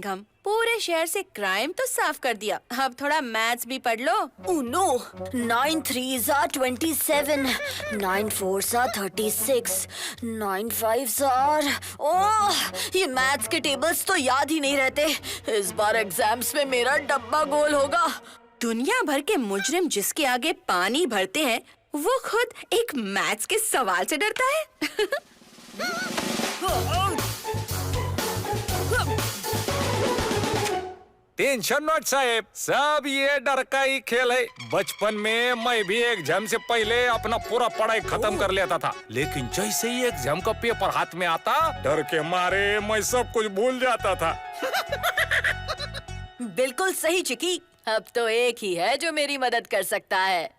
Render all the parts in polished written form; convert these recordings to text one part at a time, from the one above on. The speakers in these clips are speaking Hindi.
सिंघम, पूरे शहर से क्राइम तो साफ कर दिया, अब थोड़ा मैथ्स भी पढ़ लो। Oh no, 9 3s are 27, 9 4s are 36, 9 5s are... ओह, ये मैथ्स के टेबल्स तो याद ही नहीं रहते। इस बार एग्जाम्स में मेरा डब्बा गोल होगा। दुनिया भर के मुजरिम जिसके आगे पानी भरते हैं, वो खुद एक मैथ्स के सवाल से डरता है। टेंशन नॉट साहेब, सब ये डर का ही खेल है। बचपन में मैं भी एग्जाम से पहले अपना पूरा पढ़ाई खत्म कर लेता था, लेकिन जैसे ही एग्जाम का पेपर हाथ में आता, डर के मारे मैं सब कुछ भूल जाता था। बिल्कुल सही चिकी। अब तो एक ही है जो मेरी मदद कर सकता है।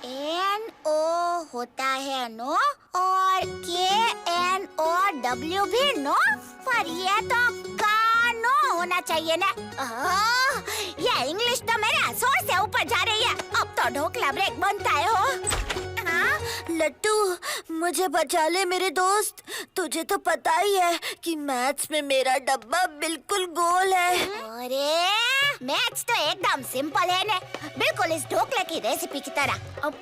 NO होता है नो, और KNOW भी नो, पर ये तो कानो होना चाहिए ना। ये इंग्लिश तो मेरे जोर से ऊपर जा रही है। अब तो ढोकला ब्रेक बनता है हो। लट्टू, मुझे बचा ले मेरे दोस्त। तुझे तो पता ही है कि मैथ्स में मेरा डब्बा बिल्कुल गोल है। अरे मैथ्स तो एकदम सिंपल है ने, बिल्कुल इस ढोकले की रेसिपी की तरह। अब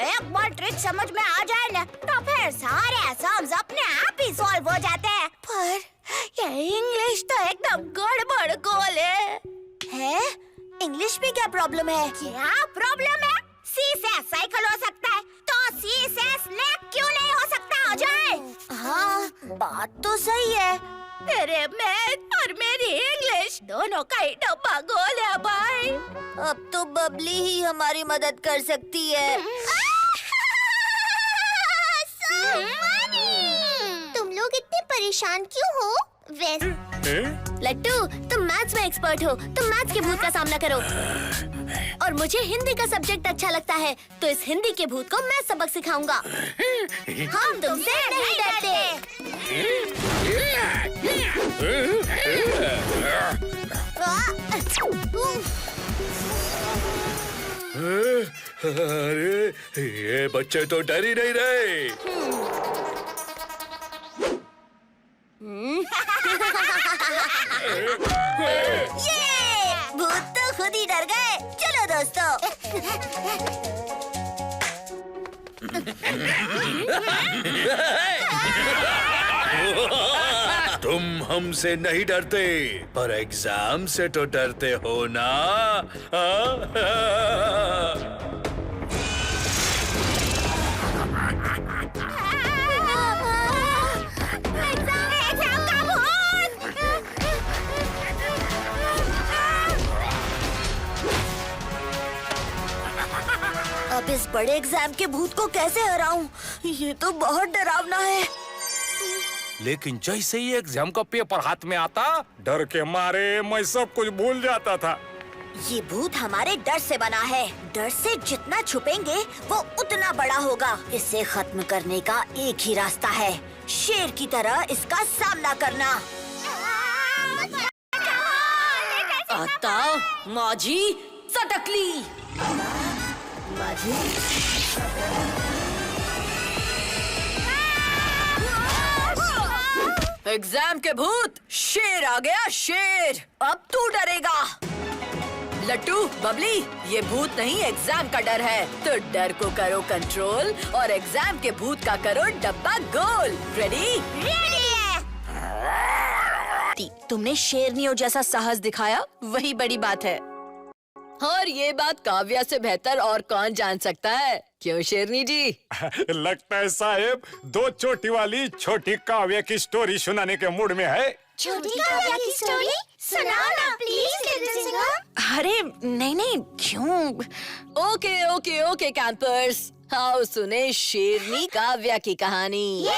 एक बार ट्रिक समझ में आ जाए ना, तो फिर सारे सम्स अपने आप ही सॉल्व हो जाते हैं। पर ये इंग्लिश तो एकदम गड़बड़ गोल है। इंग्लिश में क्या प्रॉब्लम है? क्या प्रॉब्लम है? सी से साइकिल हो सकता है, तो सी से स्नैक क्यों नहीं हो सकता अजय? हाँ, बात तो सही है। मेरे मैथ और मेरी इंग्लिश दोनों का ही डब्बा गोल है भाई। अब तो बबली ही हमारी मदद कर सकती है। तुम लोग इतने परेशान क्यों हो? लट्टू, तुम मैथ्स में एक्सपर्ट हो, तुम मैथ्स के भूत का सामना करो। और मुझे हिंदी का सब्जेक्ट अच्छा लगता है, तो इस हिंदी के भूत को मैं सबक सिखाऊंगा। हम तुमसे नहीं डरते। अरे ये बच्चे तो डर ही नहीं रहे। ये भूत तो खुद ही डर गए। चलो दोस्तों। तुम हमसे नहीं डरते, पर एग्जाम से तो डरते हो ना? अब इस बड़े एग्जाम के भूत को कैसे हराऊं? ये तो बहुत डरावना है। लेकिन जैसे ही एग्जाम का पेपर हाथ में आता, डर के मारे मैं सब कुछ भूल जाता था। ये भूत हमारे डर से बना है। डर से जितना छुपेंगे वो उतना बड़ा होगा। इसे खत्म करने का एक ही रास्ता है, शेर की तरह इसका सामना करना। आता माझी सटकली। एग्जाम के भूत, शेर आ गया शेर। अब तू डरेगा। लट्टू, बबली, ये भूत नहीं एग्जाम का डर है। तो डर को करो कंट्रोल और एग्जाम के भूत का करो डब्बा गोल। रेडी? रेडी है। तुमने शेरनियों जैसा साहस दिखाया, वही बड़ी बात है। और ये बात काव्या से बेहतर और कौन जान सकता है, क्यों शेरनी जी? लगता है साहेब दो चोटी वाली छोटी काव्या की स्टोरी सुनाने के मूड में है। छोटी काव्या की स्टोरी सुनाओ ना प्लीज लिटिल सिंघम। अरे नहीं, क्यों? ओके कैंपर्स, आओ सुने शेरनी काव्या की कहानी।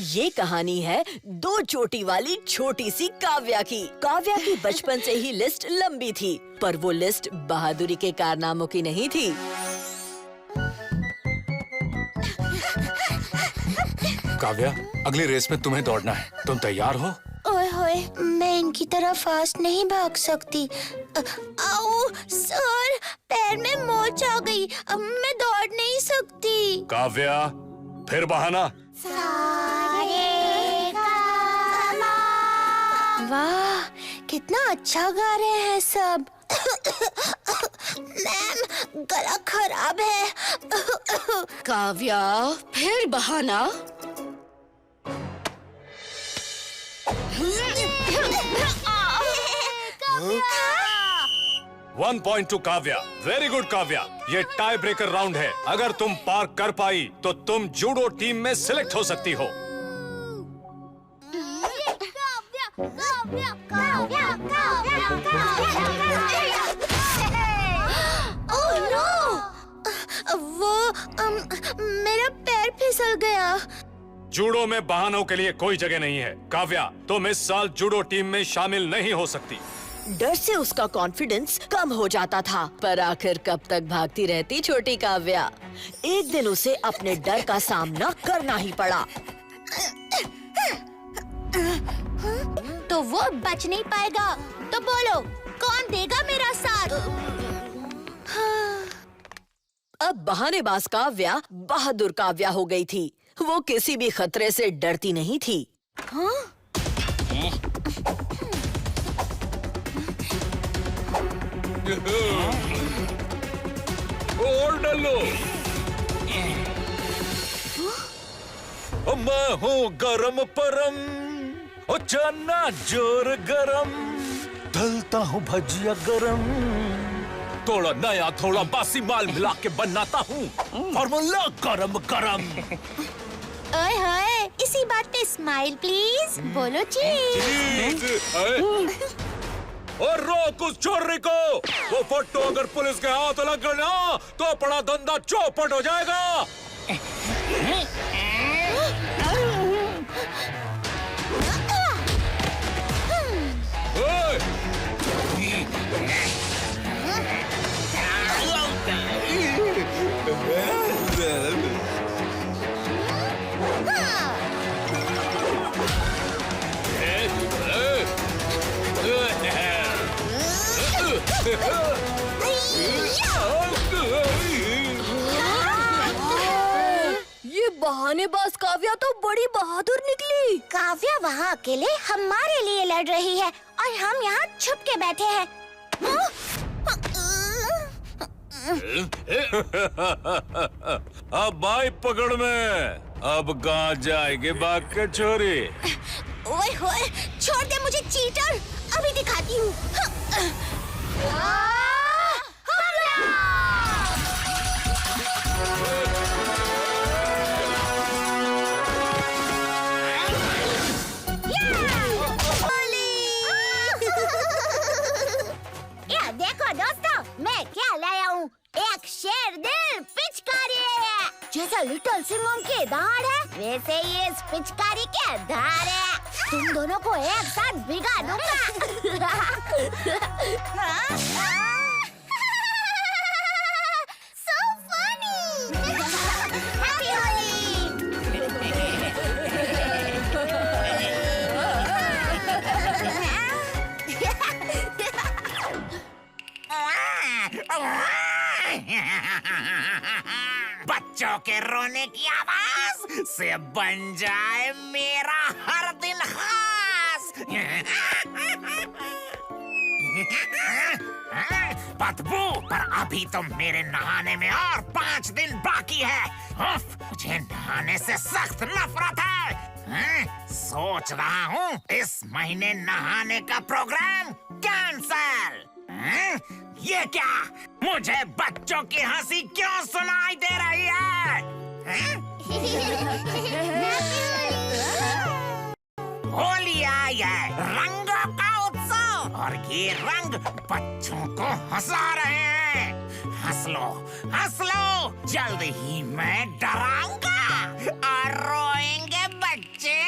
ये कहानी है दो चोटी वाली छोटी सी काव्या की। काव्या की बचपन से ही लिस्ट लंबी थी, पर वो लिस्ट बहादुरी के कारनामों की नहीं थी। काव्या, अगली रेस में तुम्हें दौड़ना है, तुम तैयार हो? ओए होए, मैं इनकी तरह फास्ट नहीं भाग सकती। आओ सर, पैर में मोच आ गई, अब मैं दौड़ नहीं सकती। काव्या, फिर बहाना। सारे गामा वाह, कितना अच्छा गा रहे हैं सब। मैम, गला खराब है। काव्या, फिर बहाना? 1 point two Kavya. Very good Kavya. ये टाई ब्रेकर राउंड है। अगर तुम पार कर पाई तो तुम जूडो टीम में सिलेक्ट हो सकती हो। Oh no! मेरा पैर फिसल गया। जूडो में बहानों के लिए कोई जगह नहीं है। काव्या, तुम इस साल जूडो टीम में शामिल नहीं हो सकती। डर से उसका कॉन्फिडेंस कम हो जाता था, पर आखिर कब तक भागती रहती छोटी काव्या। एक दिन उसे अपने डर का सामना करना ही पड़ा। तो वो बच नहीं पाएगा। तो बोलो, कौन देगा मेरा साथ? अब बहानेबाज काव्या बहादुर काव्या हो गई थी। वो किसी भी खतरे से डरती नहीं थी। और डालो। मैं हूँ गरम परम, ओ चना जोर गरम, तलता हूँ भजिया गरम, थोड़ा नया थोड़ा बासी माल मिला के बनाता हूँ फॉर्मूला गरम गरम। ओए होए, इसी बात पे स्माइल प्लीज। बोलो चीज। और रोक उस चोरी को। वो फोटो अगर पुलिस के हाथ लग गया ना तो बड़ा धंधा चौपट हो जाएगा। ये बहानेबाज काव्या तो बड़ी बहादुर निकली। काव्या वहाँ अकेले हमारे लिए लड़ रही है और हम यहाँ छुप के बैठे हैं। अब भाई पकड़ में। अब कहाँ जाएगी भाग के छोरी। ओए होए, छोड़ दे मुझे चीटर, अभी दिखाती हूँ। ये देखो दोस्तों, मैं क्या लाया हूँ। एक शेर दिल पिचकारी है। जैसा लिटिल सिंघम की धार है, वैसे ही इस पिचकारी के धार है। तुम दोनों को एक साथ भिगा दूंगा। So funny! Happy बच्चों के रोने की आवाज से बन जाए मेरा हर दिन खास। बदबू, पर अभी तो मेरे नहाने में और 5 दिन बाकी है। उफ, मुझे नहाने से सख्त नफरत है। सोच रहा हूँ इस महीने नहाने का प्रोग्राम कैंसल। ये क्या? मुझे बच्चों की हंसी क्यों सुनाई दे रही है? होली आई है, रंगों का उत्सव, और ये रंग बच्चों को हंसा रहे हैं। हंस लो, जल्द ही मैं डराऊंगा और रोएंगे बच्चे।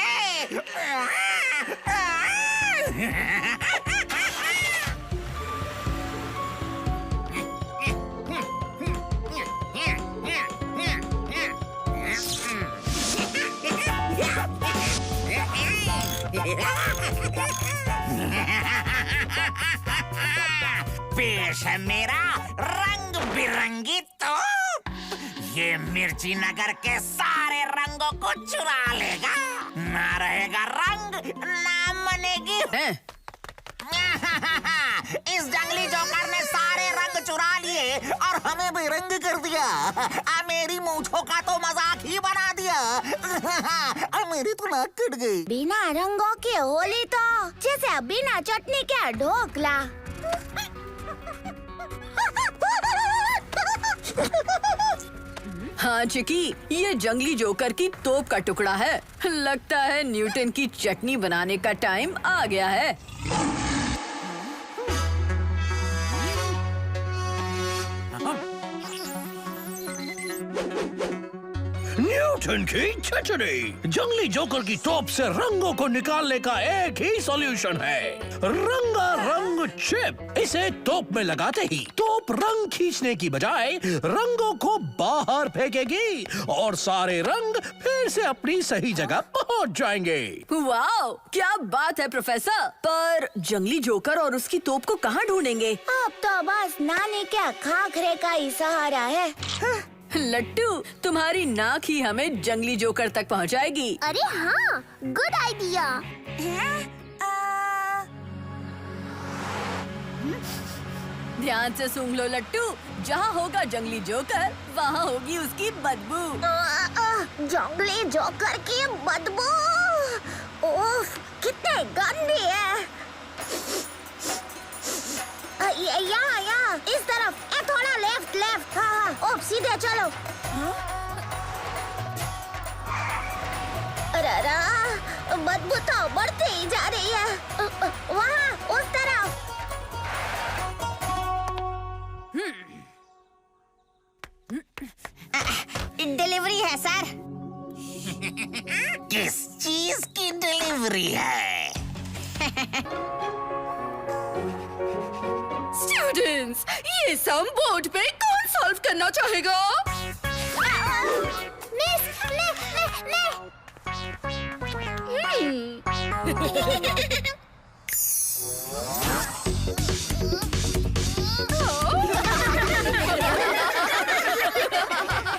पेश है मेरा रंग बिरंगी तोप। ये मिर्ची नगर के सारे रंगों को चुरा लेगा। ना रहेगा रंग, ना बनेगी हमें बेरंग कर दिया। मेरी मूंछों का तो मजाक ही बना दिया। मेरी तो नाक कट गई। बिना रंगों की होली तो जैसे बिना चटनी के ढोकला। हाँ चिकी, ये जंगली जोकर की तोप का टुकड़ा है। लगता है न्यूटन की चटनी बनाने का टाइम आ गया है। न्यूटन की चटनी। जंगली जोकर की तोप से रंगों को निकालने का एक ही सॉल्यूशन है, रंगारंग चिप। इसे तोप में लगाते ही तोप रंग खींचने की बजाय रंगों को बाहर फेंकेगी और सारे रंग फिर से अपनी सही जगह पहुंच जाएंगे। वाओ, क्या बात है प्रोफेसर। पर जंगली जोकर और उसकी तोप को कहाँ ढूंढेंगे? अब तो बस नानी के खाखरे का ही सहारा है। लट्टू, तुम्हारी नाक ही हमें जंगली जोकर तक पहुंचाएगी। अरे हाँ, गुड आइडिया। ध्यान से सूंघ लो लट्टू, जहाँ होगा जंगली जोकर वहाँ होगी उसकी बदबू। जंगली जोकर की बदबू। ओफ, कितने गंदी है। यहाँ इस तरफ। थोड़ा लेफ्ट लेफ्ट। हाँ, सीधे चलो। अरे बदबू तो बढ़ती ही जा रही है। वहाँ उस तरफ। डिलीवरी है सर। किस चीज की डिलीवरी है? स्टूडेंट्स, ये सम बोर्ड पे कौन सॉल्व करना चाहेगा? मिस, ले।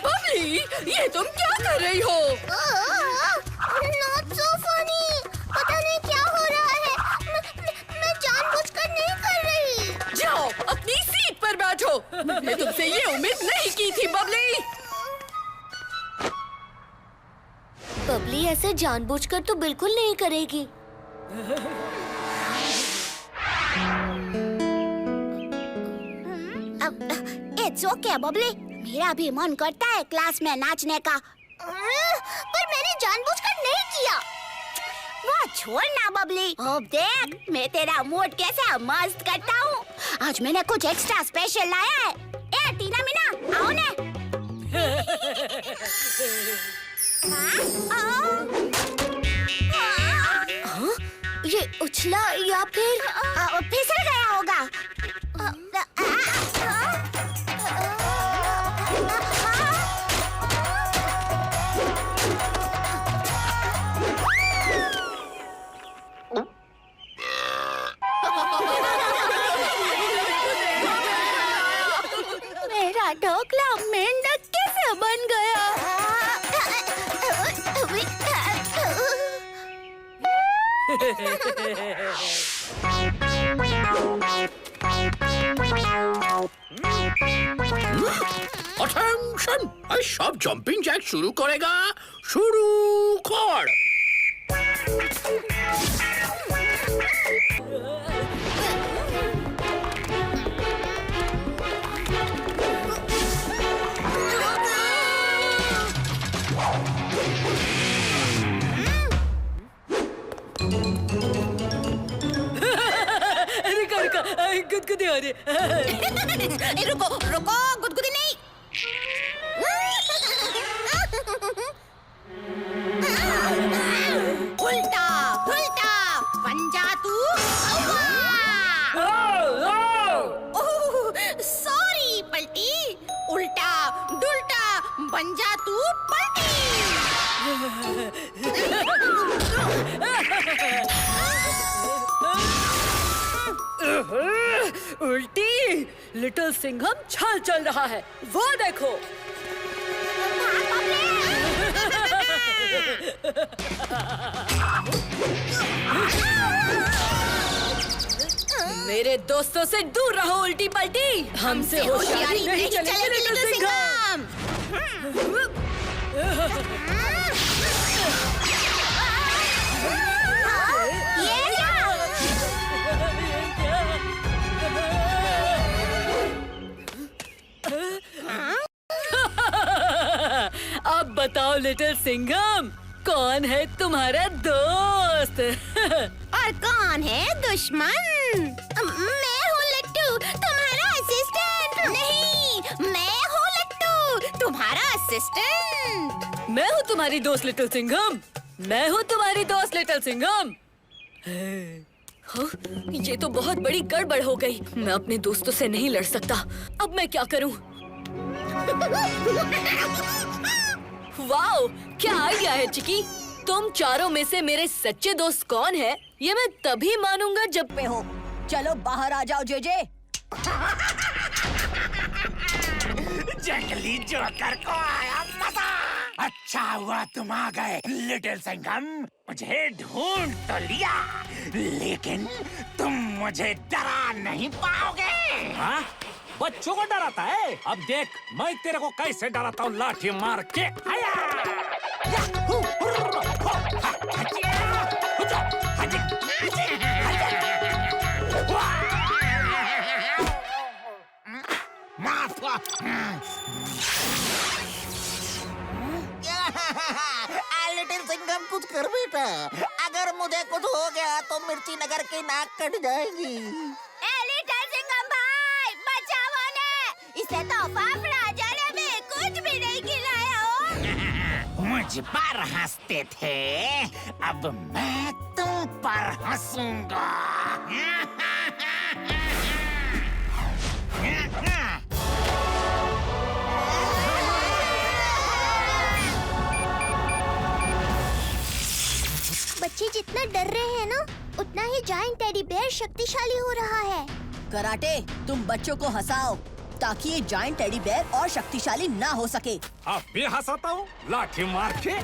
बबली, ये तुम क्या कर रही हो? Not so funny. पता नहीं क्या हो रहा है। मैं जानबूझकर नहीं कर रही। जाओ अपनी सीट पर बैठो। मैंने तुमसे ये उम्मीद नहीं की थी बबली। बबली ऐसे जानबूझकर तो बिल्कुल नहीं करेगी। इट्स ओके बबली, मेरा भी मन करता है क्लास में नाचने का। पर मैंने जानबूझकर नहीं किया। वो छोड़ ना बबली। अब देख मैं तेरा मूड कैसे मस्त करता हूँ। आज मैंने कुछ एक्स्ट्रा स्पेशल लाया है। ए टीना मीना, आओ ने। हाँ? ये उछला या फिर फिसल गया होगा। मेरा ढोकला मेंढक कैसे बन गया? अटेंशन, सब जंपिंग जैक शुरू करेगा। शुरू कर। गुदगुदी हो रही। रुको रुको, गुदगुदी नहीं। उल्टा उल्टा पंजा तू। सॉरी पलटी। उल्टा डुल्टा पंजा तू पलटी। उल्टी, लिटिल सिंघम छाल चल रहा है, वो देखो। मेरे दोस्तों से दूर रहो उल्टी पल्टी। हमसे होशियारी नहीं चलेगी लिटिल सिंघम। अब बताओ लिटिल सिंघम, कौन है तुम्हारा दोस्त? और कौन है दुश्मन? मैं हूँ लट्टू, तुम्हारा असिस्टेंट। नहीं, मैं हूँ लट्टू, तुम्हारा असिस्टेंट। मैं हूँ तुम्हारी दोस्त लिटिल सिंघम। मैं हूँ तुम्हारी दोस्त लिटिल सिंघम। हाँ, ये तो बहुत बड़ी गड़बड़ हो गई। मैं अपने दोस्तों से नहीं लड़ सकता। अब मैं क्या करूँ? वाओ, क्या आइडिया है चिकी। तुम चारों में से मेरे सच्चे दोस्त कौन है, ये मैं तभी मानूंगा जब मैं हो। चलो बाहर आ जाओ जेजे। जंगली जोकर को आया मजा। अच्छा हुआ तुम आ गए लिटिल सिंघम। मुझे ढूंढ तो लिया, लेकिन तुम मुझे डरा नहीं पाओगे। हाँ? बच्चों को डराता है? अब देख मैं तेरे को कैसे डराता हूँ, लाठी मार के। लिटिल सिंघम कुछ कर बेटा, अगर मुझे कुछ हो गया तो मिर्ची नगर की नाक कट जाएगी। लिटिल सिंघम भाई, बचाओ ने। इसे तो फाफड़ा जाने में कुछ भी नहीं खिलाया हो। मुझ पर हंसते थे, अब मैं तुम पर हंसूंगा। बच्चे जितना डर रहे हैं ना, उतना ही जायंट टेडी बेयर शक्तिशाली हो रहा है। कराटे, तुम बच्चों को हंसाओ ताकि ये जायंट टेडी बेयर और शक्तिशाली ना हो सके। अब भी हंसाता हूँ लाठी मार के।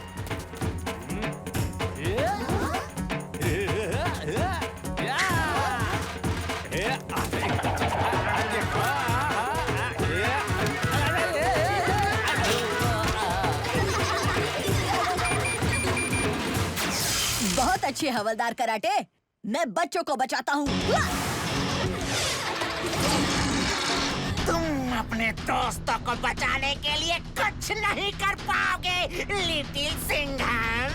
बहुत अच्छे हवलदार कराटे, मैं बच्चों को बचाता हूँ। तुम अपने दोस्तों को बचाने के लिए कुछ नहीं कर पाओगे लिटिल सिंघम।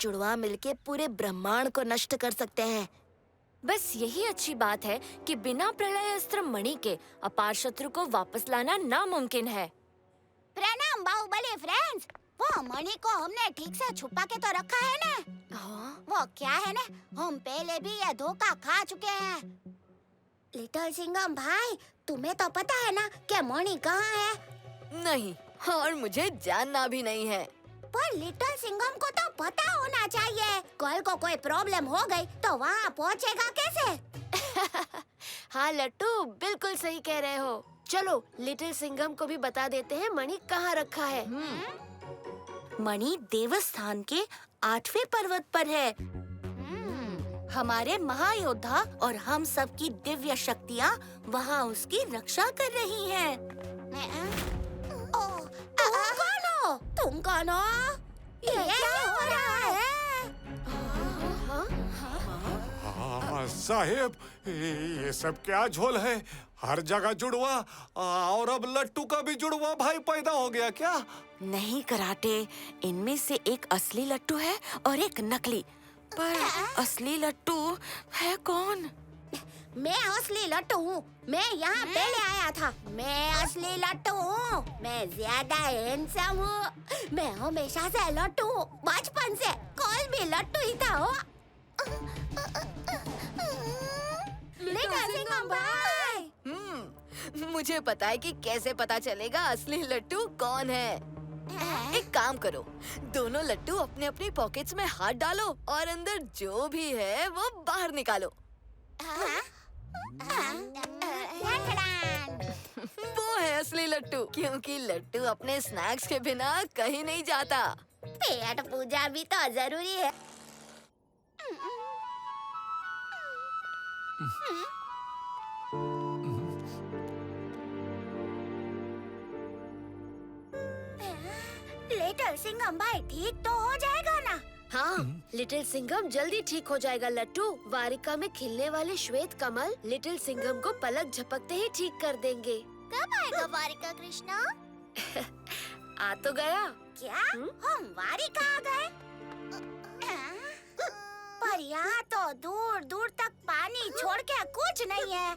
जुड़वा मिलके पूरे ब्रह्मांड को नष्ट कर सकते हैं। बस यही अच्छी बात है कि बिना प्रलय अस्त्र मणि के अपार शत्रु को वापस लाना नामुमकिन है। प्रणाम बाहुबली फ्रेंड्स। वो मणि को हमने ठीक से छुपा के तो रखा है ना। वो क्या है ना, हम पहले भी ये धोखा खा चुके हैं। लिटिल सिंघम भाई, तुम्हें तो पता है ना कि मणि कहाँ है? नहीं, और मुझे जानना भी नहीं है। पर लिटिल सिंघम को तो पता होना चाहिए। कल को कोई प्रॉब्लम हो गई तो वहाँ पहुँचेगा कैसे? हाँ लट्टू, बिल्कुल सही कह रहे हो। चलो लिटिल सिंघम को भी बता देते हैं मणि कहाँ रखा है। मणि देवस्थान के 8वें पर्वत पर है। हमारे महायोद्धा और हम सब की दिव्य शक्तियाँ वहाँ उसकी रक्षा कर रही हैं। तुम कौन हो? ये क्या हो रहा है? साहेब, ये सब क्या झोल है? हर जगह जुड़वा, और अब लट्टू का भी जुड़वा भाई पैदा हो गया क्या? नहीं कराटे, इनमें से एक असली लट्टू है और एक नकली। पर असली लट्टू है कौन? मैं असली लट्टू हूँ। मैं यहाँ पहले आया था। मैं असली लट्टू हूँ। मैं ज्यादा हैंडसम हूँ। मैं हमेशा से लट्टू हूँ, बचपन से। कोई भी लट्टू ही था हो। लिटिल सिंघम भाई, मुझे पता है कि कैसे पता चलेगा असली लट्टू कौन है। एक काम करो, दोनों लट्टू अपने अपनी पॉकेट्स में हाथ डालो और अंदर जो भी है वो बाहर निकालो। वो है असली लट्टू, क्योंकि लट्टू अपने स्नैक्स के बिना कहीं नहीं जाता। पेट पूजा भी तो जरूरी है। लिटिल सिंघम भाई ठीक तो हो जाएगा ना? हाँ, लिटिल सिंघम जल्दी ठीक हो जाएगा लट्टू। वारिका में खिलने वाले श्वेत कमल लिटिल सिंघम को पलक झपकते ही ठीक कर देंगे। कब आएगा वारिका कृष्णा? आ तो गया। क्या हम वारिका आ गए? पर यहाँ तो दूर दूर तक पानी छोड़ के कुछ नहीं है।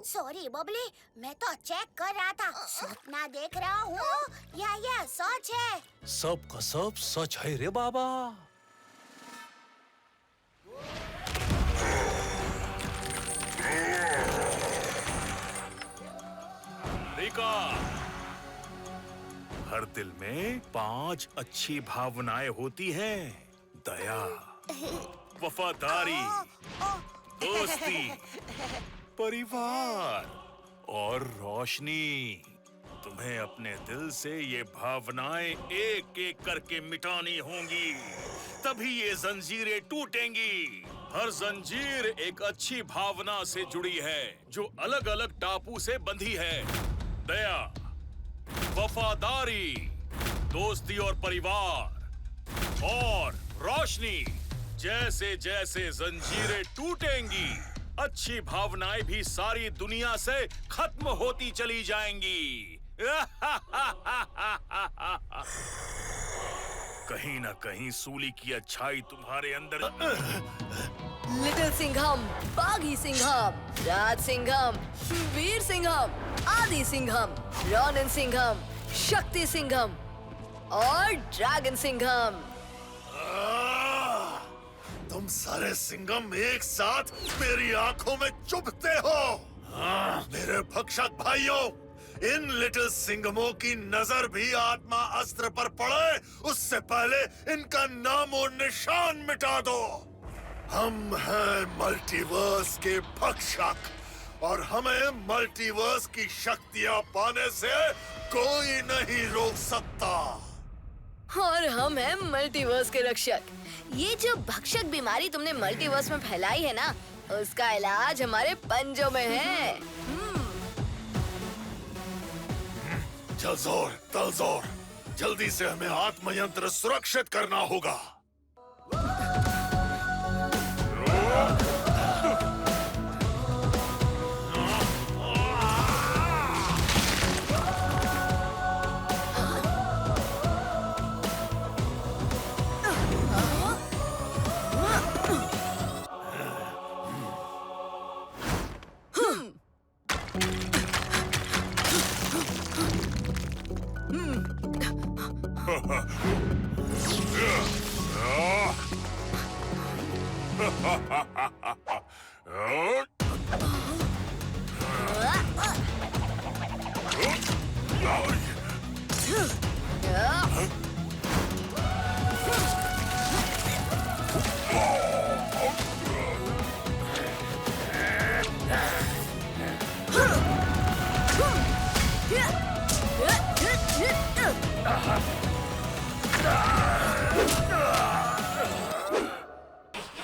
सॉरी बबली, मैं तो चेक कर रहा था। सपना देख रहा हूँ या ये सच है? सब का सब सच है रे बाबा। रिका, हर दिल में 5 अच्छी भावनाएं होती हैं। दया, वफादारी, दोस्ती, परिवार और रोशनी। तुम्हें अपने दिल से ये भावनाएं एक एक करके मिटानी होंगी, तभी ये जंजीरें टूटेंगी। हर जंजीर एक अच्छी भावना से जुड़ी है जो अलग अलग टापू से बंधी है। दया, वफादारी, दोस्ती और परिवार और रोशनी। जैसे जैसे जंजीरें टूटेंगी, अच्छी भावनाएं भी सारी दुनिया से खत्म होती चली जाएंगी। कहीं न कहीं सूली की अच्छाई तुम्हारे अंदर। लिटिल सिंघम, बागी सिंघम, राज सिंघम, वीर सिंघम, आदि सिंघम, रोनिन सिंघम, शक्ति सिंघम और ड्रैगन सिंघम। तुम सारे सिंघम एक साथ मेरी आंखों में चुभते हो। मेरे भक्षक भाइयों, इन लिटिल सिंघमों की नजर भी आत्मा अस्त्र पर पड़े उससे पहले इनका नामो निशान मिटा दो। हम हैं मल्टीवर्स के भक्षक और हमें मल्टीवर्स की शक्तियां पाने से कोई नहीं रोक सकता। और हम हैं मल्टीवर्स के रक्षक। ये जो भक्षक बीमारी तुमने मल्टीवर्स में फैलाई है ना, उसका इलाज हमारे पंजों में है। जलजोर, तलजोर, जल्दी से हमें आत्मयंत्र सुरक्षित करना होगा।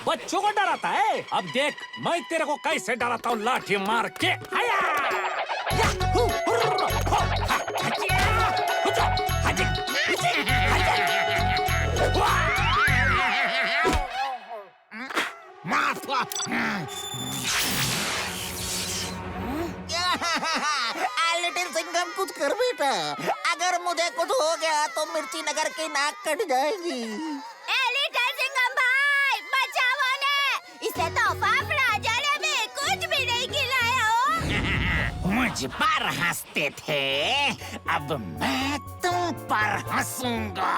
बच्चों को डराता है। अब देख मैं तेरे को कैसे डराता हूँ, लाठी मार के। आया! या! हु! हुर्र! हो! हा! हचिया! हुचो! हजी! हजी! हजी! वाह! लिटिल सिंघम कुछ कर बेटा, अगर मुझे कुछ हो गया तो मिर्ची नगर की नाक कट जाएगी। लिटिल सिंघम भाई बचाओ ने, इसे तो फाफड़ा जलेबी कुछ भी नहीं खिलाया हो। मुझ पर हंसते थे, अब मैं तुम पर हंसूंगा।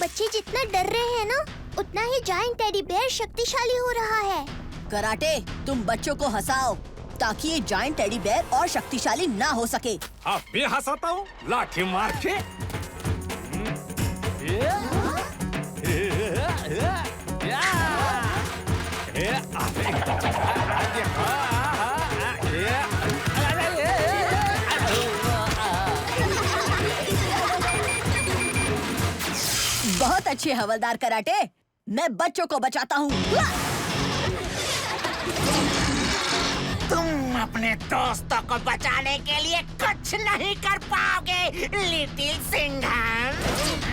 बच्चे जितना डर रहे हैं ना, उतना ही जायंट टेडी बेयर शक्तिशाली हो रहा है। कराटे, तुम बच्चों को हंसाओ। ताकि ये जायंट टेडी बेयर और शक्तिशाली ना हो सके। अब भी हंसाता हूँ लाठी मार के। बहुत अच्छे हवलदार कराटे, मैं बच्चों को बचाता हूँ। तुम अपने दोस्तों को बचाने के लिए कुछ नहीं कर पाओगे, लिटिल सिंघम।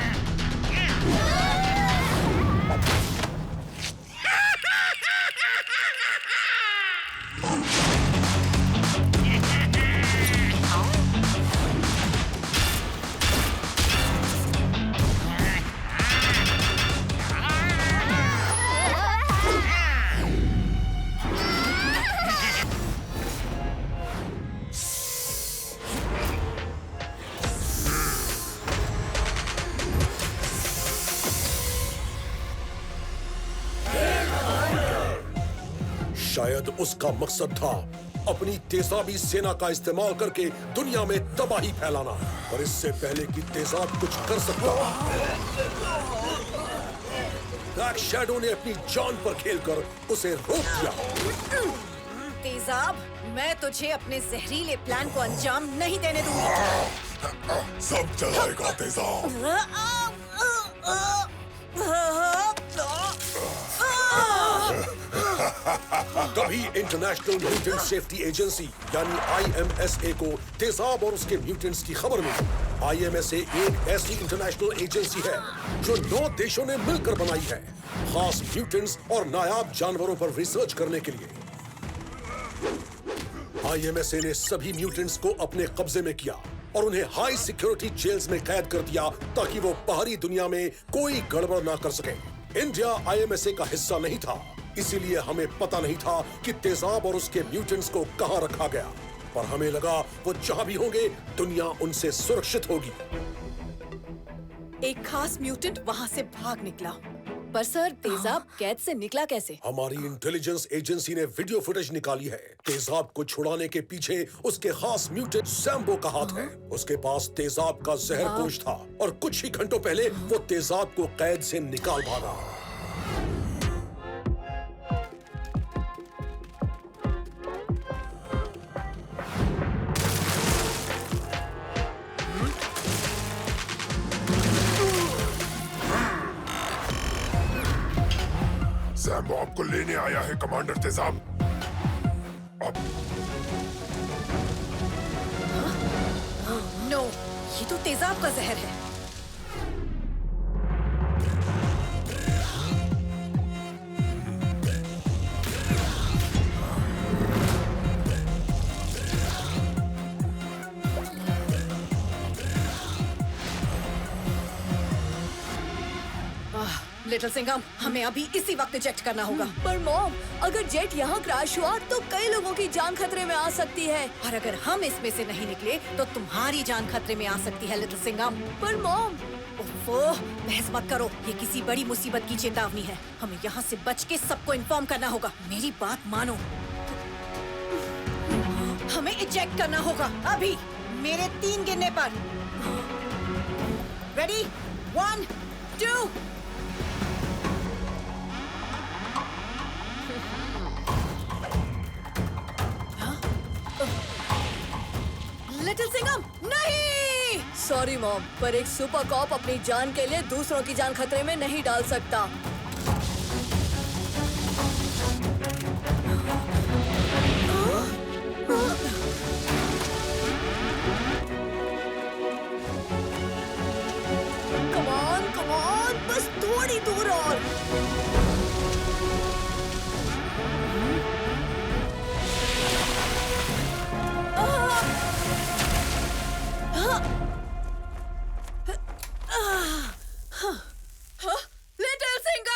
शायद उसका मकसद था अपनी तेजाबी सेना का इस्तेमाल करके दुनिया में तबाही फैलाना, पर इससे पहले कि तेजाब कुछ कर सकता, ब्लैक शैडो ने अपनी जान पर खेलकर उसे रोक दिया। तेजाब, मैं तुझे अपने जहरीले प्लान को अंजाम नहीं देने दूंगी। सब जलाएगा तेजाब। तभी इंटरनेशनल म्यूटेंट सेफ्टी एजेंसी यानी IMSA को तेजाब और उसके म्यूटेंट्स की खबर मिली। IMSA एक ऐसी इंटरनेशनल एजेंसी है जो 9 देशों ने मिलकर बनाई है, खास म्यूटेंट्स और नायाब जानवरों पर रिसर्च करने के लिए। IMSA ने सभी म्यूटेंट्स को अपने कब्जे में किया और उन्हें हाई सिक्योरिटी जेल्स में कैद कर दिया ताकि वो बाहरी दुनिया में कोई गड़बड़ ना कर सके। इंडिया IMSA का हिस्सा नहीं था, इसीलिए हमें पता नहीं था कि तेजाब और उसके म्यूटेंट्स को कहां रखा गया, पर हमें लगा वो जहां भी होंगे दुनिया उनसे सुरक्षित होगी। एक खास म्यूटेंट वहां से भाग निकला, पर सर तेजाब कैद से निकला कैसे? हमारी इंटेलिजेंस एजेंसी ने वीडियो फुटेज निकाली है। तेजाब को छुड़ाने के पीछे उसके खास म्यूटेंट सैम्बो का हाथ है। उसके पास तेजाब का जहर कोश था और कुछ ही घंटों पहले वो तेजाब को कैद से निकाल भागा। सैम्बो आपको लेने आया है कमांडर तेजाब। अब नो, ये तो तेजाब का जहर है। लिटिल सिंघम, हमें अभी इसी वक्त इजेक्ट करना होगा। पर मॉम, अगर जेट यहाँ क्रैश हुआ तो कई लोगों की जान खतरे में आ सकती है, और अगर हम इसमें से नहीं निकले तो तुम्हारी जान खतरे में आ सकती है लिटिल सिंघम। पर मॉम, बहस मत करो, ये किसी बड़ी मुसीबत की चेतावनी है। हमें यहाँ से बच के सबको इन्फॉर्म करना होगा। मेरी बात मानो, हमें इजेक्ट करना होगा अभी, मेरे 3 गिनने पर। रेडी? 1, 2। लिटिल सिंघम, नहीं! सॉरी मॉम, पर एक सुपर कॉप अपनी जान के लिए दूसरों की जान खतरे में नहीं डाल सकता। कम ऑन, बस थोड़ी दूर और। लिटिल सिंघम!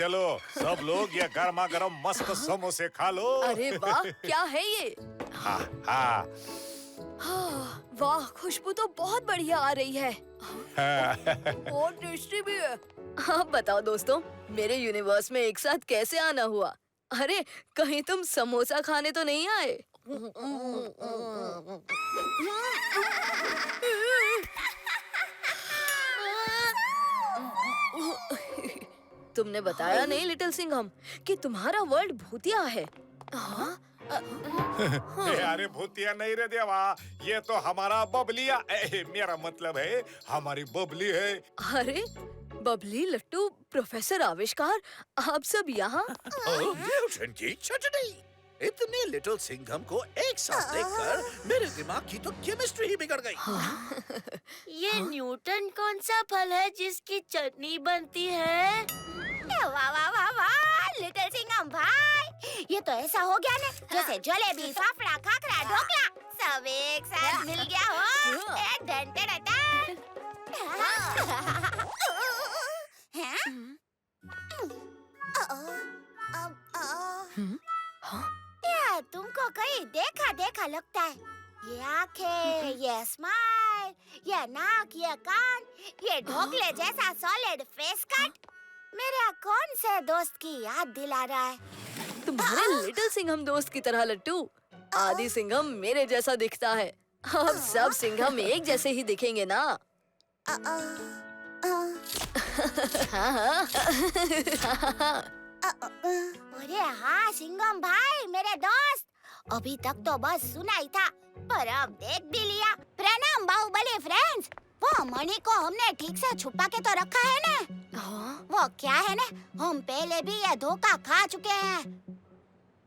चलो सब लोग ये गर्मा गर्म मस्त समोसे खा लो। अरे वाह, क्या है ये? हाँ हाँ। वाह, खुशबू तो बहुत बढ़िया आ रही है और टेस्टी भी है। आप बताओ दोस्तों, मेरे यूनिवर्स में एक साथ कैसे आना हुआ? अरे कहीं तुम समोसा खाने तो नहीं आए? तुमने बताया नहीं लिटिल सिंघम कि तुम्हारा वर्ल्ड भूतिया है। अरे भूतिया नहीं रे देवा, ये तो हमारा बबलिया, मेरा मतलब है हमारी बबली है। अरे बबली, लट्टू, प्रोफेसर आविष्कार, आप सब यहाँ? न्यूटन की चटनी। इतने लिटिल सिंघम को एक साथ देखकर मेरे दिमाग की तो केमिस्ट्री ही बिगड़ गई। ये न्यूटन कौन सा फल है जिसकी चटनी बनती है? वाह वाह वाह वाह, लिटिल सिंघम भाई, ये तो ऐसा हो गया ना जैसे जलेबी, फाफड़ा, खाखरा, ढोकला सब एक साथ मिल गया हो। एक घंटे रहता। या तुमको कहीं देखा देखा लगता है। ये आंखें, ये स्माइल, ये नाक, ये कान, ये ढोकले जैसा सॉलिड फेस कट मेरा कौन से दोस्त की याद दिला रहा है? तुम्हारे लिटिल सिंघम दोस्त की तरह लट्टू। आदि सिंघम मेरे जैसा दिखता है। अब सब सिंघम एक जैसे ही दिखेंगे ना? अरे हाँ सिंघम भाई, मेरे दोस्त, अभी तक तो बस सुना ही था, पर अब देख भी लिया। प्रणाम बाहुबली फ्रेंड्स। वो मणि को हमने ठीक से छुपा के तो रखा है ना? वो क्या है ना, हम पहले भी ये धोखा खा चुके हैं।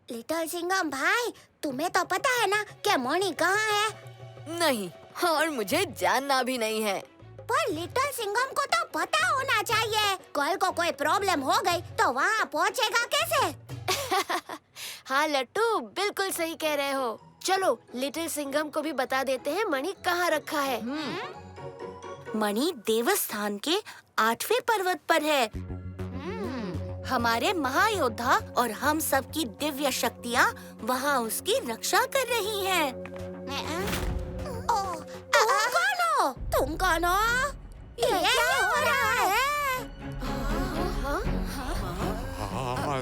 लिटिल सिंघम भाई, तुम्हें तो पता है ना कि मणि कहाँ है? नहीं, और मुझे जानना भी नहीं है। पर लिटिल सिंघम को तो पता होना चाहिए। कल को कोई प्रॉब्लम हो गई तो वहाँ पहुँचेगा कैसे? हाँ लट्टू, बिल्कुल सही कह रहे हो। चलो लिटिल सिंघम को भी बता देते हैं मणि कहाँ रखा है। मणि देवस्थान के 8वें पर्वत पर है। हमारे महायोद्धा और हम सब की दिव्य शक्तियाँ वहाँ उसकी रक्षा कर रही हैं। तुम कौन हो? ये क्या हो रहा है?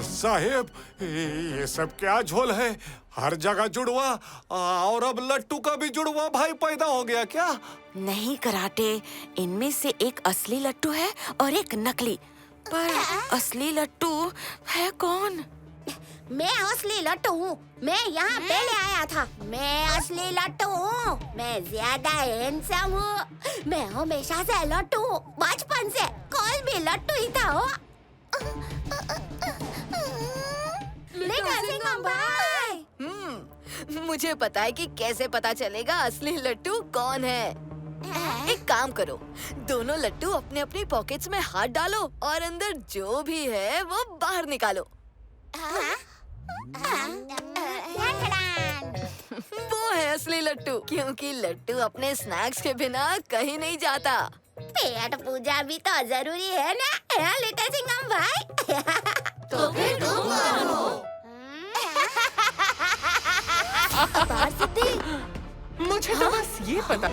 साहेब, ये सब क्या झोल है? हर जगह जुड़वा, और अब लट्टू का भी जुड़वा भाई पैदा हो गया क्या? नहीं कराटे, इनमें से एक असली लट्टू है और एक नकली। पर असली लट्टू है कौन? मैं असली लट्टू हूँ। मैं यहाँ पहले आया था। मैं असली लट्टू हूँ। मैं ज्यादा हैंडसम हूँ। मैं हमेशा से लट्टू हूँ, बचपन से। कोई भी लट्टू ही था हो। लिटिल सिंघम भाई, मुझे पता है कि कैसे पता चलेगा असली लट्टू कौन है। एक काम करो, दोनों लट्टू अपने अपनी पॉकेट्स में हाथ डालो और अंदर जो भी है वो बाहर निकालो। वो है असली लट्टू, क्योंकि लट्टू अपने स्नैक्स के बिना कहीं नहीं जाता। पेट पूजा भी तो जरूरी है ना लिटिल सिंघम भाई? तो फिर तुम कौन हो? मुझे तो बस ये पता।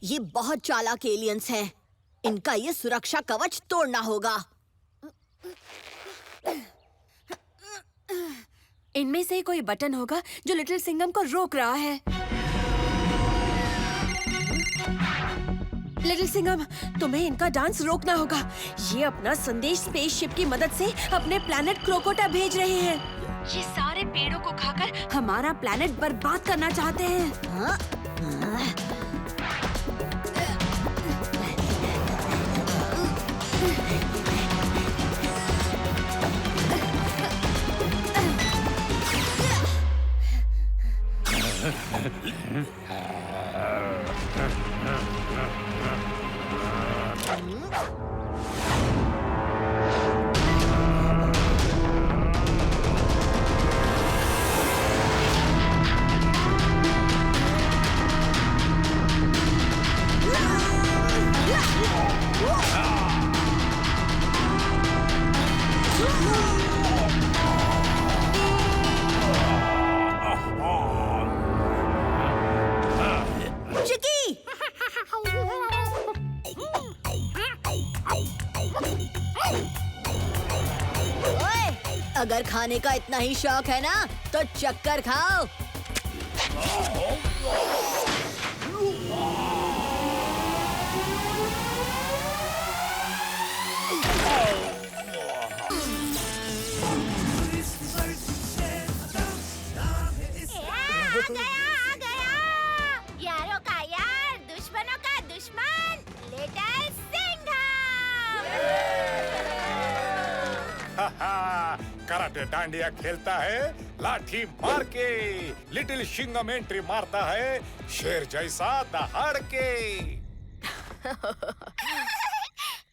ये बहुत चालाक एलियंस हैं। इनका ये सुरक्षा कवच तोड़ना होगा। इनमें से कोई बटन होगा जो लिटिल सिंघम को रोक रहा है। लिटिल सिंघम, तुम्हें इनका डांस रोकना होगा। ये अपना संदेश स्पेसशिप की मदद से अपने प्लैनेट क्रोकोटा भेज रहे हैं। ये सारे पेड़ों को खाकर हमारा प्लैनेट बर्बाद करना चाहते हैं। अगर खाने का इतना ही शौक है ना, तो चक्कर खाओ। आ गया। यारों का यार, दुश्मनों का दुश्मन, लिटिल सिंघम। कराटे डांडिया खेलता है लाठी मार के। लिटिल सिंघम एंट्री मारता है शेर जैसा दहाड़ के।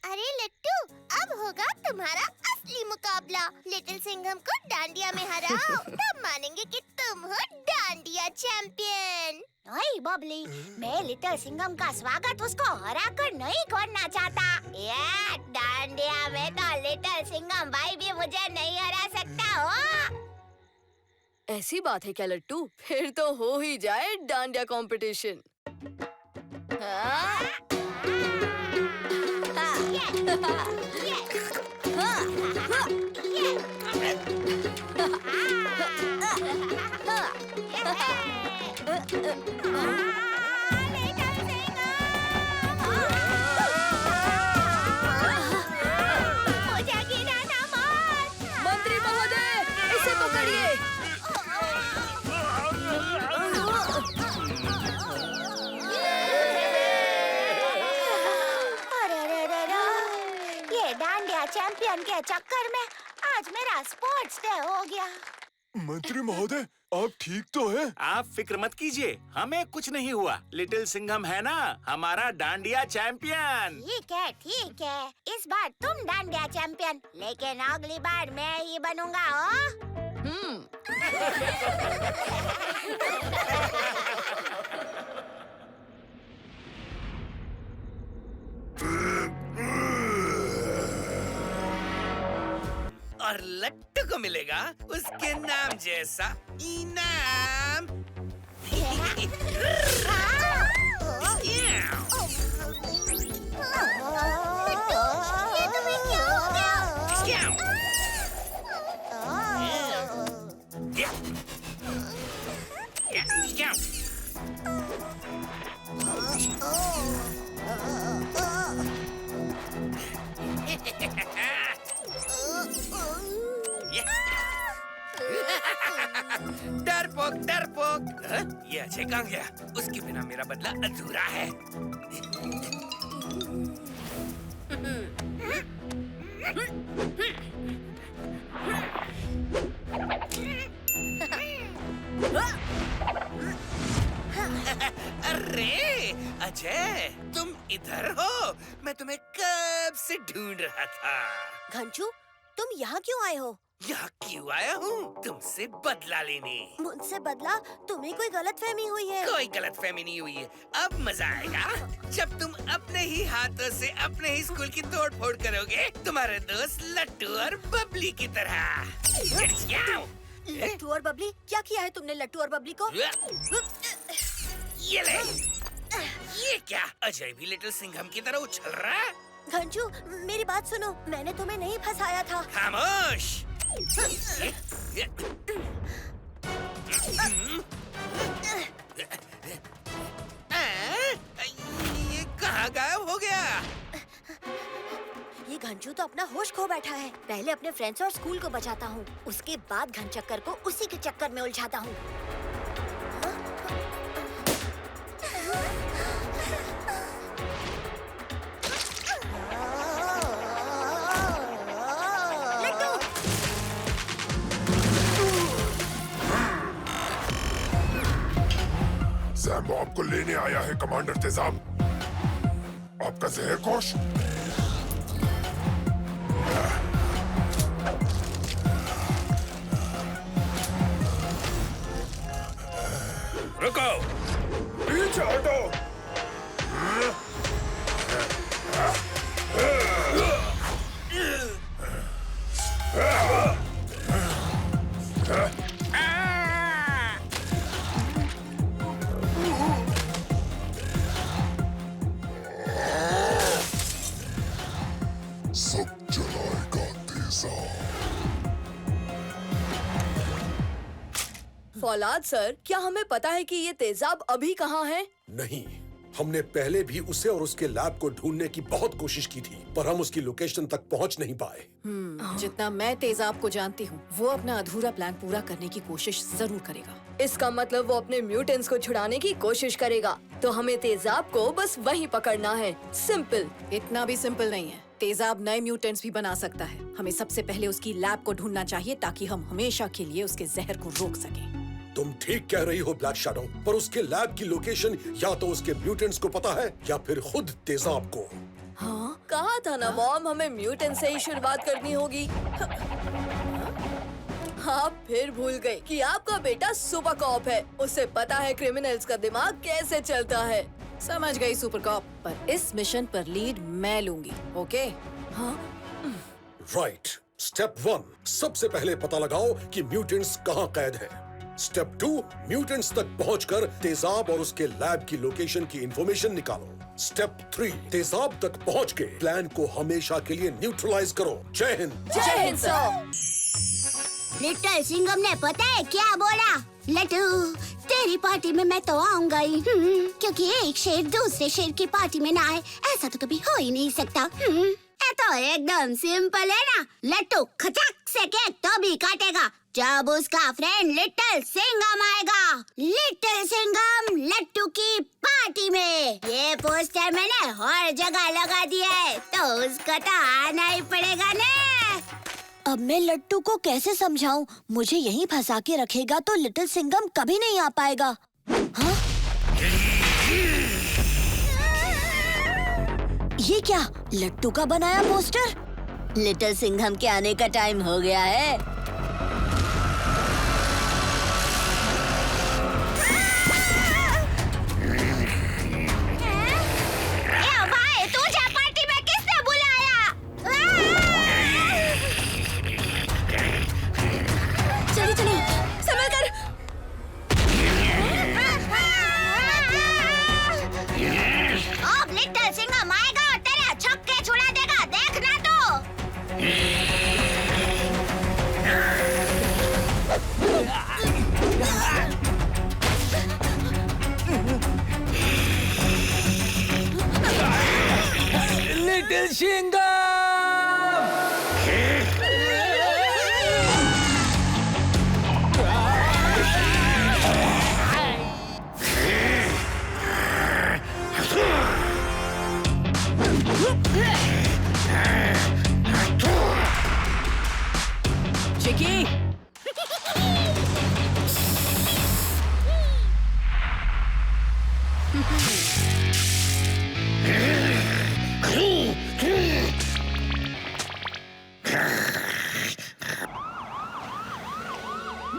अरे लट्टू, अब होगा तुम्हारा असली मुकाबला। लिटिल सिंघम को डांडिया में हराओ, तब मानेंगे कि तुम हो डांडिया चैंपियन। ओए बबली, मैं लिटिल सिंघम का स्वागत उसको हराकर नहीं करना चाहता। ये डांडिया में तो लिटिल सिंघम भाई भी मुझे नहीं हरा सकता हो। ऐसी बात है क्या लट्टू? फिर तो हो ही जाए डांडिया कंपटीशन। मंत्री महोदय, इसे पकड़िए। ये डांडिया चैंपियन के चक्कर में आज मेरा स्पोर्ट्स डे हो गया। मंत्री महोदय, आप ठीक तो हैं? आप फिक्र मत कीजिए, हमें कुछ नहीं हुआ। लिटिल सिंघम है ना हमारा डांडिया चैंपियन। ठीक है। इस बार तुम डांडिया चैंपियन, लेकिन अगली बार मैं ही बनूंगा। और लट्टू को मिलेगा उसके नाम जैसा इनाम। ये तुम्हें क्या हो गया? डरपोक। हाँ? ये अजय कहाँ गया? उसके बिना मेरा बदला अधूरा है। अरे अजय, तुम इधर हो? मैं तुम्हें कब से ढूंढ रहा था। घंचू, तुम यहाँ क्यों आए हो? यहाँ क्यों आया हूँ? तुमसे बदला लेने। मुझसे बदला? तुम्हें कोई गलतफहमी हुई है? कोई गलतफहमी नहीं हुई है। अब मजा आएगा जब तुम अपने ही हाथों से अपने ही स्कूल की तोड़ फोड़ करोगे, तुम्हारे दोस्त लट्टू और बबली की तरह। लट्टू और बबली? क्या किया है तुमने लट्टू और बबली को? ये ले। ये क्या? अजय भी लिटिल सिंघम की तरह उछल रहा है। घंचू, मेरी बात सुनो, मैंने तुम्हें नहीं फंसाया था। खामोश। ये कहाँ गायब हो गया? ये घंचू तो अपना होश खो बैठा है। पहले अपने फ्रेंड्स और स्कूल को बचाता हूँ, उसके बाद घनचक्कर को उसी के चक्कर में उलझाता हूँ। सैम आपको लेने आया है कमांडर तेजाब। आपका जहर कोश। रुको। पीछे हटो। सब जलाएगा तेजाब। फौलाद सर, क्या हमें पता है कि ये तेजाब अभी कहाँ है? नहीं, हमने पहले भी उसे और उसके लैब को ढूंढने की बहुत कोशिश की थी, पर हम उसकी लोकेशन तक पहुंच नहीं पाए। जितना मैं तेजाब को जानती हूँ, वो अपना अधूरा प्लान पूरा करने की कोशिश जरूर करेगा। इसका मतलब वो अपने म्यूटेंट्स को छुड़ाने की कोशिश करेगा। तो हमें तेजाब को बस वहीं पकड़ना है। सिंपल। इतना भी सिंपल नहीं है। तेजाब नए म्यूटेंट्स भी बना सकता है। हमें सबसे पहले उसकी लैब को ढूंढना चाहिए ताकि हम हमेशा के लिए उसके जहर को रोक सकें। तुम ठीक कह रही हो ब्लैक शैडो, पर उसके लैब की लोकेशन या तो उसके म्यूटेंट्स को पता है या फिर खुद तेजाब को। हाँ, कहा था ना मॉम, हमें म्यूटेंट से ही शुरुआत करनी होगी। आप फिर भूल गए कि आपका बेटा सुपर कॉप है। उसे पता है क्रिमिनल्स का दिमाग कैसे चलता है। समझ गई सुपर कॉप, पर इस मिशन पर लीड मैं लूंगी। ओके? हाँ? राइट। स्टेप 1, सबसे पहले पता लगाओ कि म्यूटेंट्स कहाँ कैद हैं। स्टेप 2, म्यूटेंट्स तक पहुंचकर तेजाब और उसके लैब की लोकेशन की इंफॉर्मेशन निकालो। स्टेप 3, तेजाब तक पहुंच के प्लान को हमेशा के लिए न्यूट्रलाइज करो। जय हिंद। जय हिंद सर। लिटिल सिंघम ने पता है क्या बोला? लट्टू, तेरी पार्टी में मैं तो आऊंगा ही, क्योंकि एक शेर दूसरे शेर की पार्टी में ना आए, ऐसा तो कभी हो ही नहीं सकता। ये तो एकदम सिंपल है ना। लट्टू खचक से केक तो भी काटेगा जब उसका फ्रेंड लिटिल सिंघम आएगा। लिटिल सिंघम लट्टू की पार्टी में। ये पोस्टर मैंने हर जगह लगा दिया है, तो उसको तो आना ही पड़ेगा ना। अब मैं लट्टू को कैसे समझाऊं? मुझे यहीं फंसा के रखेगा तो लिटिल सिंघम कभी नहीं आ पाएगा। हाँ? ये क्या? लट्टू का बनाया पोस्टर? लिटिल सिंघम के आने का टाइम हो गया है। लिटिल सिंघम!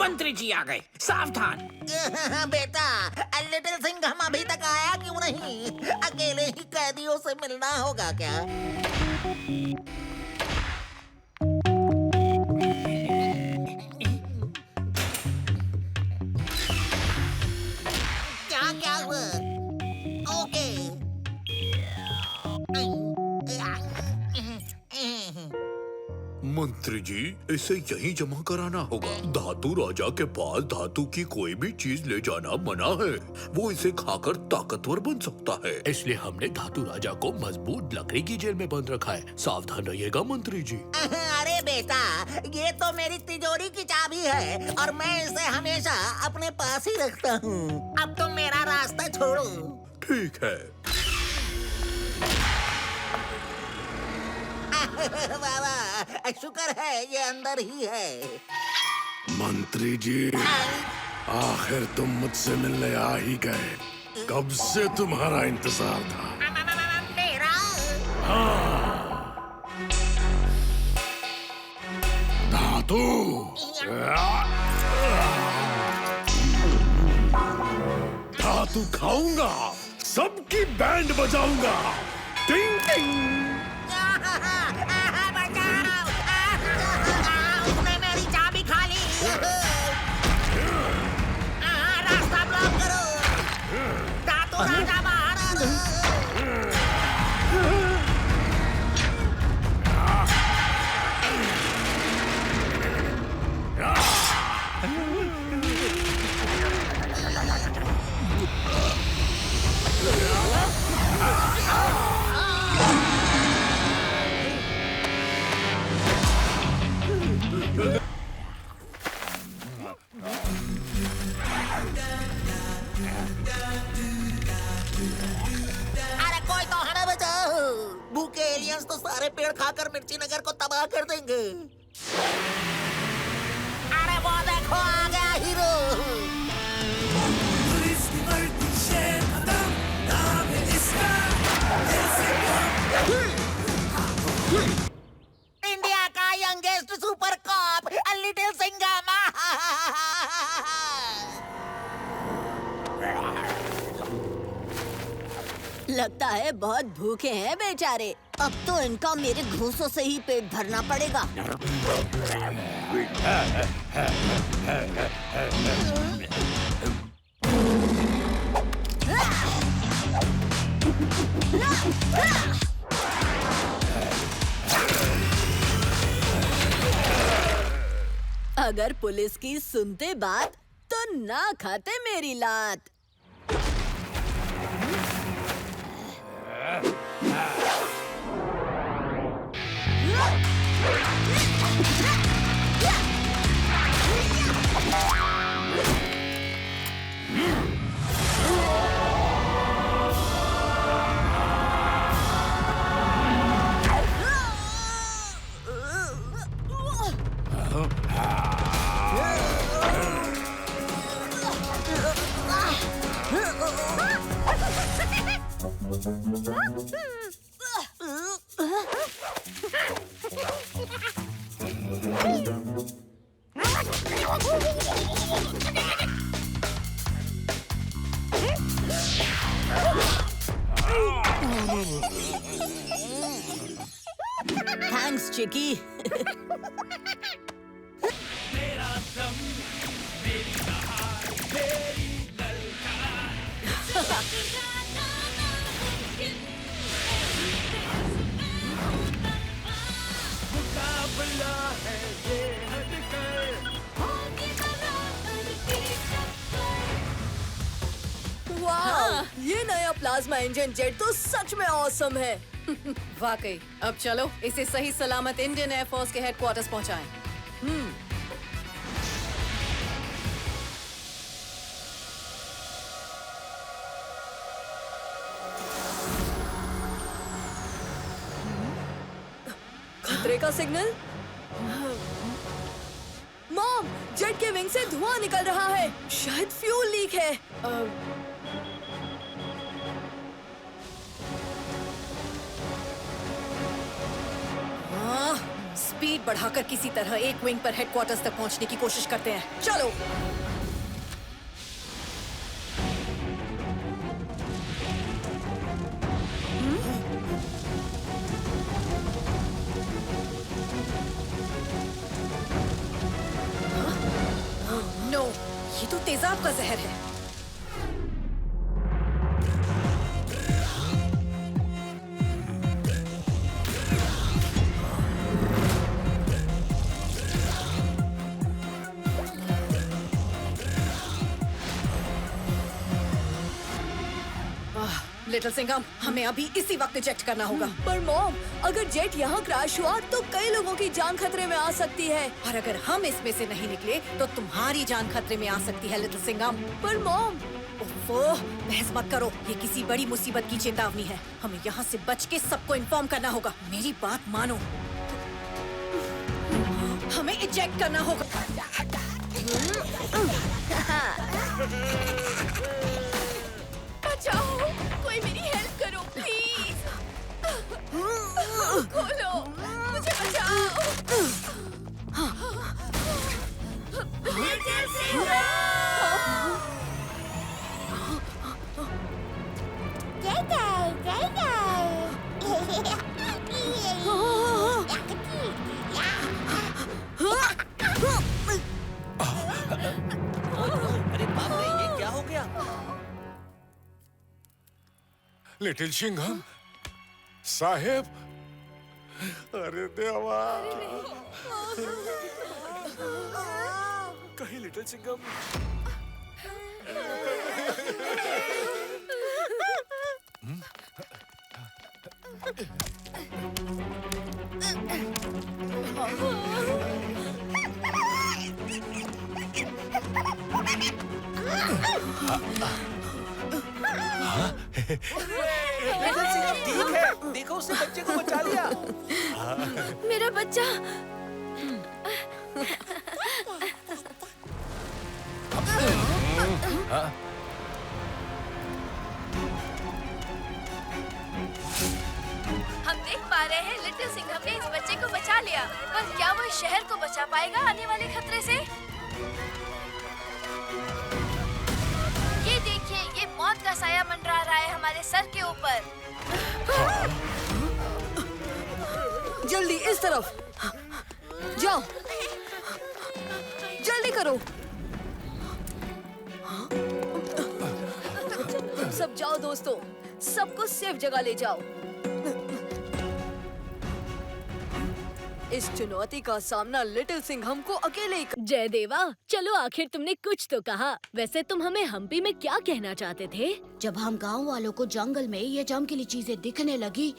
मंत्री जी आ गए, सावधान। बेटा, लिटिल सिंघम अभी तक आया क्यों नहीं? अकेले ही कैदियों से मिलना होगा क्या? क्या हुआ? ओके। मंत्री जी, इसे यहीं जमा कराना होगा। धातु राजा के पास धातु की कोई भी चीज ले जाना मना है। वो इसे खाकर ताकतवर बन सकता है, इसलिए हमने धातु राजा को मजबूत लकड़ी की जेल में बंद रखा है। सावधान रहिएगा मंत्री जी। अरे बेटा, ये तो मेरी तिजोरी की चाबी है और मैं इसे हमेशा अपने पास ही रखता हूँ। अब तुम मेरा रास्ता छोड़ो। ठीक है। बाबा, शुक्र है ये अंदर ही है। मंत्री जी, आखिर तुम मुझसे मिलने आ ही गए। कब से तुम्हारा इंतजार था। मेरा? धातु। धातु खाऊंगा, सबकी बैंड बजाऊंगा। टिंग टिंग। उसने मेरी चाबी खा ली। रास्ता ब्लॉक करो। धातु राजा बाहर आ रहा। अरे कोई तो हमें बचाओ। भूखे एलियंस तो सारे पेड़ खाकर मिर्ची नगर को तबाह कर देंगे। अरे वो देखो, आ गया हीरो। इंडिया का youngest super cop little Singham. लगता है बहुत भूखे हैं बेचारे। अब तो इनका मेरे घूंसों से ही पेट भरना पड़ेगा। अगर पुलिस की सुनते बात तो ना खाते मेरी लात। थैंक्स चिकी। वाह, ये नया प्लाज्मा इंजन जेट तो सच में ऑसम है। वाकई। अब चलो इसे सही सलामत इंडियन एयरफोर्स के हेडक्वार्टर्स पहुंचाएं। खतरे का सिग्नल। मॉम, जेट के विंग से धुआं निकल रहा है। शायद फ्यूल लीक है। स्पीड बढ़ाकर किसी तरह एक विंग पर हेडक्वार्टर्स तक पहुंचने की कोशिश करते हैं। चलो। नो, ये तो तेजाब का जहर है। लिटिल सिंघम, हमें अभी इसी वक्त इजेक्ट करना होगा। पर मॉम, अगर जेट यहाँ क्रैश हुआ तो कई लोगों की जान खतरे में आ सकती है। और अगर हम इसमें से नहीं निकले तो तुम्हारी जान खतरे में आ सकती है लिटिल सिंघम। पर मॉम, बहस मत करो, ये किसी बड़ी मुसीबत की चेतावनी है। हमें यहाँ से बच के सबको इन्फॉर्म करना होगा। मेरी बात मानो, हमें इजेक्ट करना होगा। बचाओ, कोई मेरी हेल्प करो प्लीज। खोलो, मुझे बचाओ। अरे बाप रे, ये क्या हो गया? लिटिल सिंघम साहेब, अरे देवा, कहीं लिटिल सिंघम ठीक है, देखो उसने बच्चे को बचा लिया। मेरा बच्चा। हम देख पा रहे हैं लिटिल सिंघम ने इस बच्चे को बचा लिया, पर क्या वो शहर को बचा पाएगा आने वाले खतरे से? ये देखिए, ये मौत का साया मंडरा रहा है हमारे सर के ऊपर। जल्दी इस तरफ जाओ, जल्दी करो। सब जाओ दोस्तों, सबको सेफ जगह ले जाओ। इस चुनौती का सामना लिटिल सिंघम को अकेले ही जय देवा, चलो आखिर तुमने कुछ तो कहा। वैसे तुम हमें हम्पी में क्या कहना चाहते थे? जब हम गांव वालों को जंगल में ये चमकीली चीजें दिखने लगी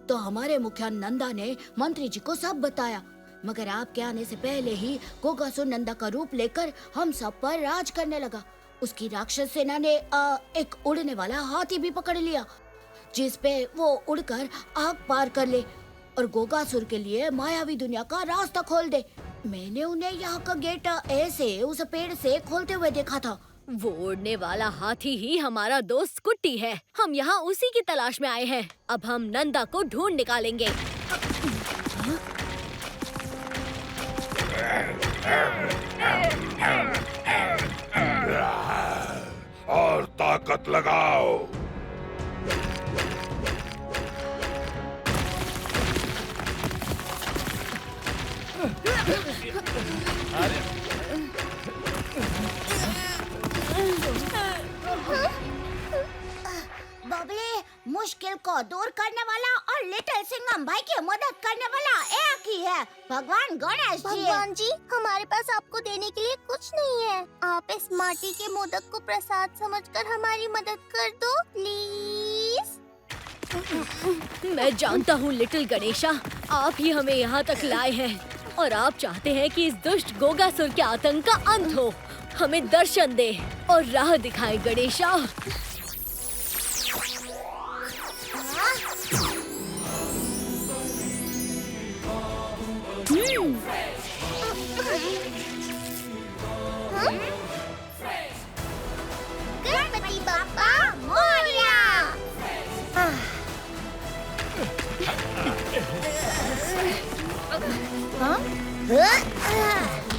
तो हमारे मुखिया नंदा ने मंत्री जी को सब बताया, मगर आपके आने से पहले ही गोगासुर नंदा का रूप लेकर हम सब पर राज करने लगा। उसकी राक्षस सेना ने एक उड़ने वाला हाथी भी पकड़ लिया, जिस पे वो उड़कर आग पार कर ले और गोगासुर के लिए मायावी दुनिया का रास्ता खोल दे। मैंने उन्हें यहाँ का गेट ऐसे उस पेड़ से खोलते हुए देखा था। वो उड़ने वाला हाथी ही हमारा दोस्त कुट्टी है। हम यहाँ उसी की तलाश में आए हैं। अब हम नंदा को ढूंढ निकालेंगे। और ताकत लगाओ। बबली, मुश्किल को दूर करने वाला और लिटिल सिंघम भाई की मदद करने वाला एक ही है, भगवान गणेश जी। भगवान जी, हमारे पास आपको देने के लिए कुछ नहीं है। आप इस माटी के मोदक को प्रसाद समझकर हमारी मदद कर दो प्लीज। मैं जानता हूँ लिटिल गणेशा, आप ही हमें यहाँ तक लाए हैं और आप चाहते हैं कि इस दुष्ट गोगासुर के आतंक का अंत हो। हमें दर्शन दे और राह दिखाए गणेशा। गणपति बाप्पा मोरया। हाँ?